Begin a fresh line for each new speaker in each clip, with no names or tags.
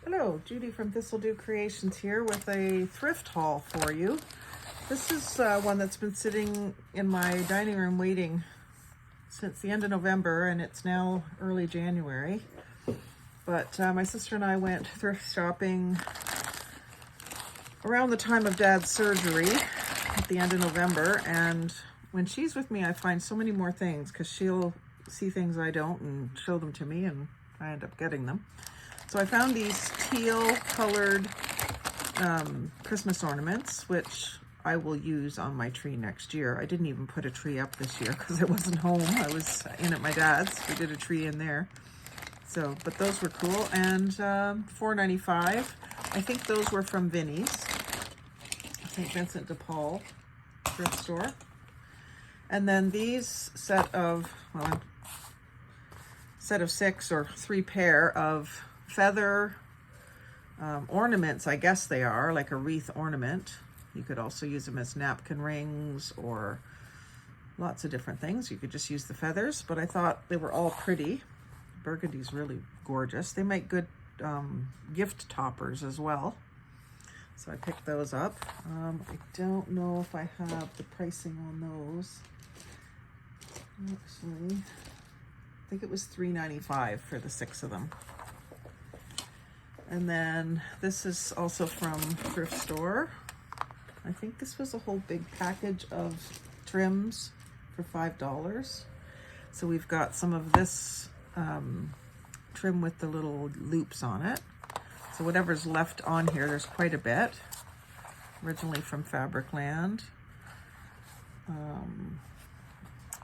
Hello, Judy from Thistledew Creations here with a thrift haul for you. This is one that's been sitting in my dining room waiting since the end of November, and it's now early January. But my sister and I went thrift shopping around the time of Dad's surgery at the end of November, and when she's with me I find so many more things because she'll see things I don't and show them to me, and I end up getting them. So I found these teal colored Christmas ornaments, which I will use on my tree next year. I didn't even put a tree up this year because I wasn't home. I was in at my dad's. We did a tree in there. So, but those were cool. And $4.95. I think those were from Vinnie's, St. Vincent de Paul thrift store. And then these set of 6 or 3 pair of feather ornaments, I guess they are, like a wreath ornament. You could also use them as napkin rings or lots of different things. You could just use the feathers, but I thought they were all pretty. Burgundy's really gorgeous. They make good gift toppers as well. So I picked those up. I don't know if I have the pricing on those. Actually, I think it was $3.95 for the 6 of them. And then this is also from thrift store. I think this was a whole big package of trims for $5. So we've got some of this trim with the little loops on it. So whatever's left on here, there's quite a bit. Originally from Fabricland.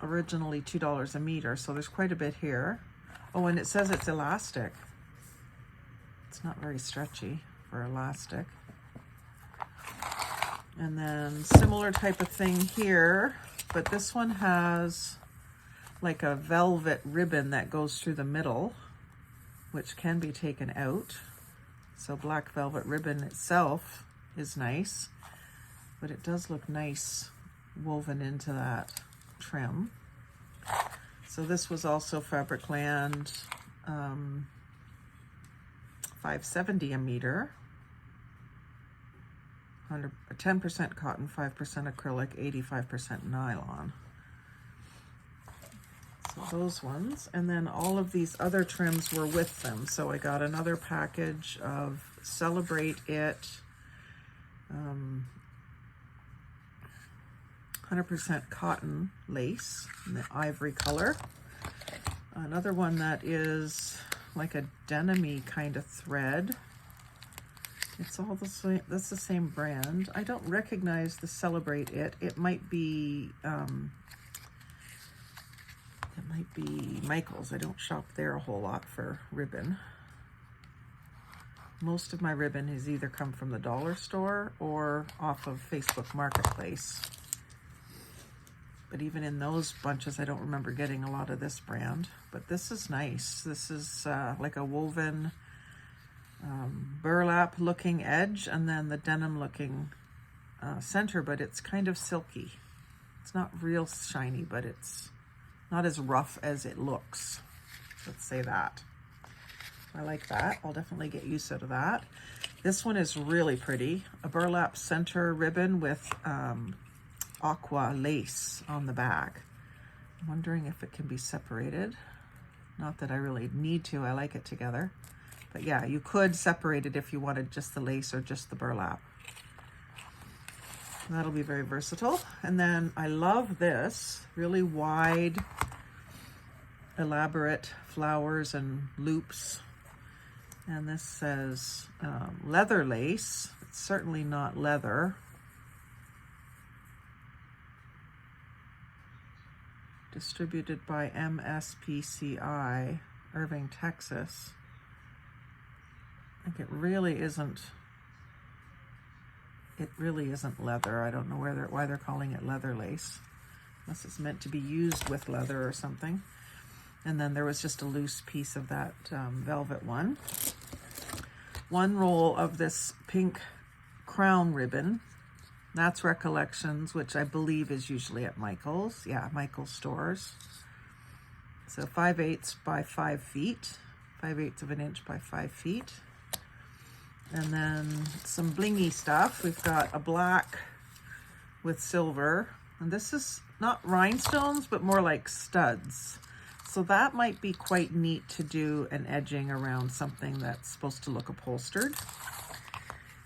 Originally $2 a meter, so there's quite a bit here. Oh, and it says it's elastic. It's not very stretchy for elastic. And then similar type of thing here, but this one has like a velvet ribbon that goes through the middle, which can be taken out. So black velvet ribbon itself is nice, but it does look nice woven into that trim. So this was also Fabricland, $5.70 a meter, 10% cotton, 5% acrylic, 85% nylon. So those ones, and then all of these other trims were with them. So I got another package of Celebrate It, 100% cotton lace in the ivory color. Another one that is like a denim-y kind of thread. It's all the same. That's the same brand. I don't recognize the Celebrate It. It might be Michael's. I don't shop there a whole lot for ribbon. Most of my ribbon has either come from the dollar store or off of Facebook Marketplace. But even in those bunches, I don't remember getting a lot of this brand. But this is nice. This is like a woven burlap looking edge, and then the denim looking center, but it's kind of silky. It's not real shiny, but it's not as rough as it looks. Let's say that. I like that. I'll definitely get use out of that. This one is really pretty. A burlap center ribbon with aqua lace on the back. I'm wondering if it can be separated. Not that I really need to. I like it together. But yeah, you could separate it if you wanted just the lace or just the burlap. That'll be very versatile. And then I love this really wide, elaborate flowers and loops. And this says leather lace. It's certainly not leather. Distributed by MSPCI, Irving, Texas. Like it really isn't leather. I don't know why they're calling it leather lace, unless it's meant to be used with leather or something. And then there was just a loose piece of that velvet one. One roll of this pink crown ribbon. That's Recollections, which I believe is usually at Michael's. Yeah, Michael's stores. So 5/8 by 5 feet, 5/8 of an inch by 5 feet. And then some blingy stuff. We've got a black with silver. And this is not rhinestones, but more like studs. So that might be quite neat to do an edging around something that's supposed to look upholstered.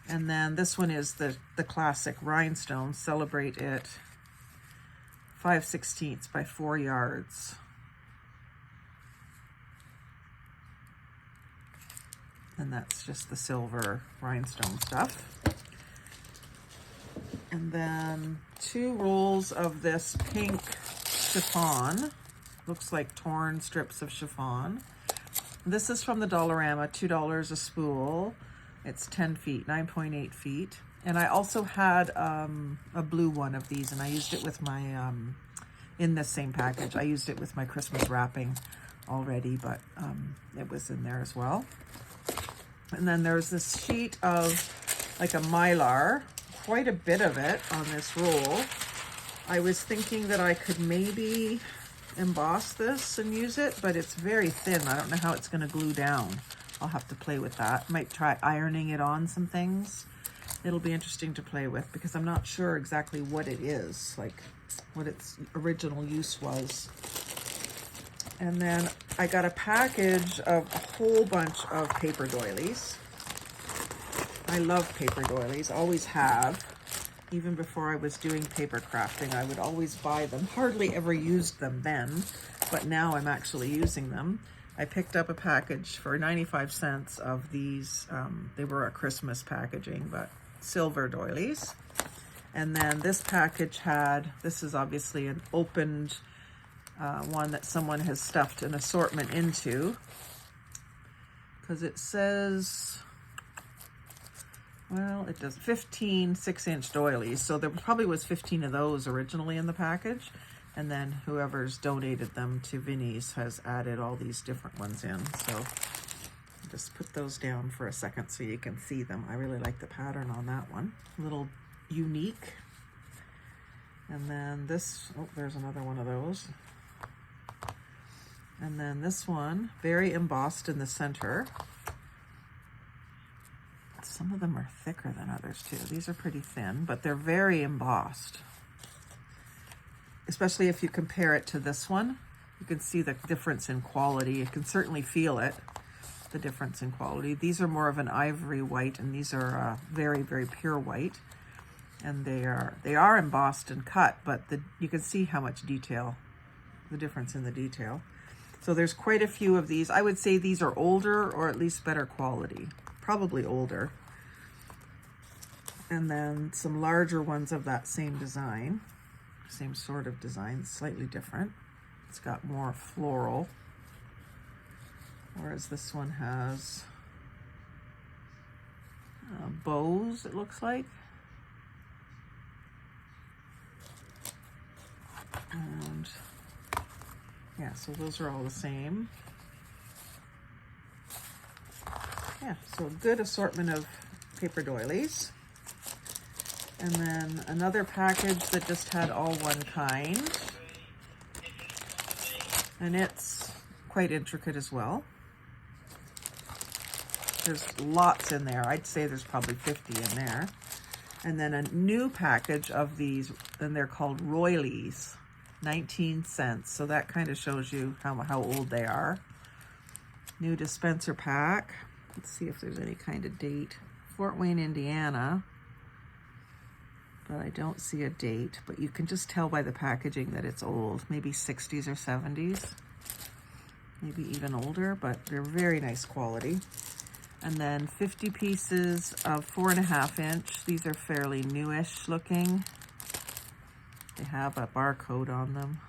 And then this one is the classic rhinestone. Celebrate It 5/16 by 4 yards. And that's just the silver rhinestone stuff. And then 2 rolls of this pink chiffon. Looks like torn strips of chiffon. This is from the Dollarama, $2 a spool. It's 10 feet, 9.8 feet. And I also had a blue one of these, and I used it with my, in this same package, I used it with my Christmas wrapping already, but it was in there as well. And then there's this sheet of like a mylar, quite a bit of it on this roll. I was thinking that I could maybe emboss this and use it, but it's very thin. I don't know how it's going to glue down. I'll have to play with that. Might try ironing it on some things. It'll be interesting to play with because I'm not sure exactly what it is, like what its original use was. And then I got a package of a whole bunch of paper doilies. I love paper doilies, always have. Even before I was doing paper crafting, I would always buy them. Hardly ever used them then, but now I'm actually using them. I picked up a package for 95 cents of these. They were a Christmas packaging, but silver doilies. And then this package had, this is obviously an opened one that someone has stuffed an assortment into, because it says, well, it does 15 6-inch doilies. So there probably was 15 of those originally in the package. And then whoever's donated them to Vinnie's has added all these different ones in. So I'll just put those down for a second so you can see them. I really like the pattern on that one. A little unique. And then this, oh, there's another one of those. And then this one, very embossed in the center. Some of them are thicker than others too. These are pretty thin, but they're very embossed. Especially if you compare it to this one, you can see the difference in quality. You can certainly feel it, the difference in quality. These are more of an ivory white, and these are very, very pure white. And they are embossed and cut, but you can see how much detail, the difference in the detail. So there's quite a few of these. I would say these are older or at least better quality, probably older. And then some larger ones of that same design, same sort of design, slightly different. It's got more floral, whereas this one has bows, it looks like. And yeah, so those are all the same. Yeah, so a good assortment of paper doilies. And then another package that just had all one kind. And it's quite intricate as well. There's lots in there. I'd say there's probably 50 in there. And then a new package of these, and they're called Royalies, 19 cents. So that kind of shows you how old they are. New dispenser pack. Let's see if there's any kind of date. Fort Wayne, Indiana. But I don't see a date, but you can just tell by the packaging that it's old, maybe 60s or 70s, maybe even older, but they're very nice quality. And then 50 pieces of 4.5 inch. These are fairly newish looking. They have a barcode on them.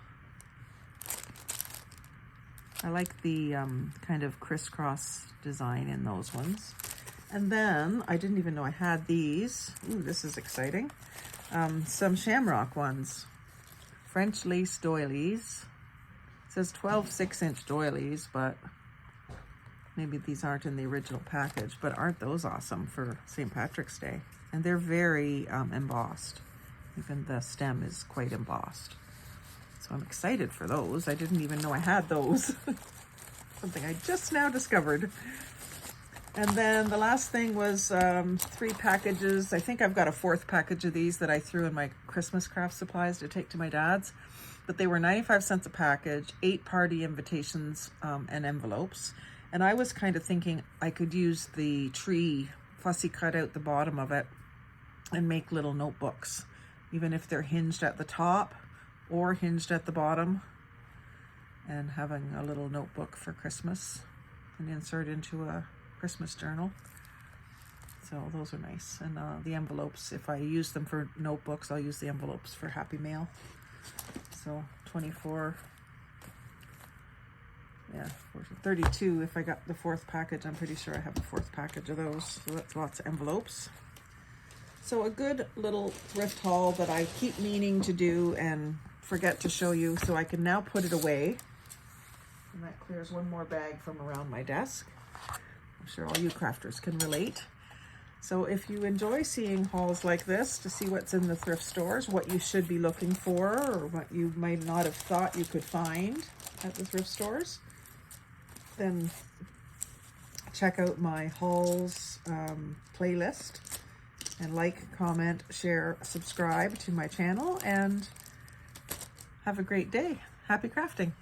I like the kind of crisscross design in those ones. And then, I didn't even know I had these. Ooh, this is exciting. Some shamrock ones. French lace doilies. It says 12 6-inch doilies, but maybe these aren't in the original package, but aren't those awesome for St. Patrick's Day? And they're very embossed. Even the stem is quite embossed. So I'm excited for those. I didn't even know I had those. Something I just now discovered. And then the last thing was 3 packages. I think I've got a 4th package of these that I threw in my Christmas craft supplies to take to my dad's. But they were 95 cents a package, 8 party invitations and envelopes. And I was kind of thinking I could use the tree, fussy cut out the bottom of it, and make little notebooks, even if they're hinged at the top or hinged at the bottom, and having a little notebook for Christmas and insert into a Christmas journal. So those are nice. And the envelopes, if I use them for notebooks, I'll use the envelopes for Happy Mail. So 24, yeah, 32. If I got the 4th package, I'm pretty sure I have the 4th package of those. So that's lots of envelopes. So a good little thrift haul that I keep meaning to do and forget to show you, so I can now put it away. And that clears one more bag from around my desk. I'm sure all you crafters can relate. So if you enjoy seeing hauls like this to see what's in the thrift stores, what you should be looking for, or what you might not have thought you could find at the thrift stores, then check out my hauls playlist, and like, comment, share, subscribe to my channel, and have a great day. Happy crafting.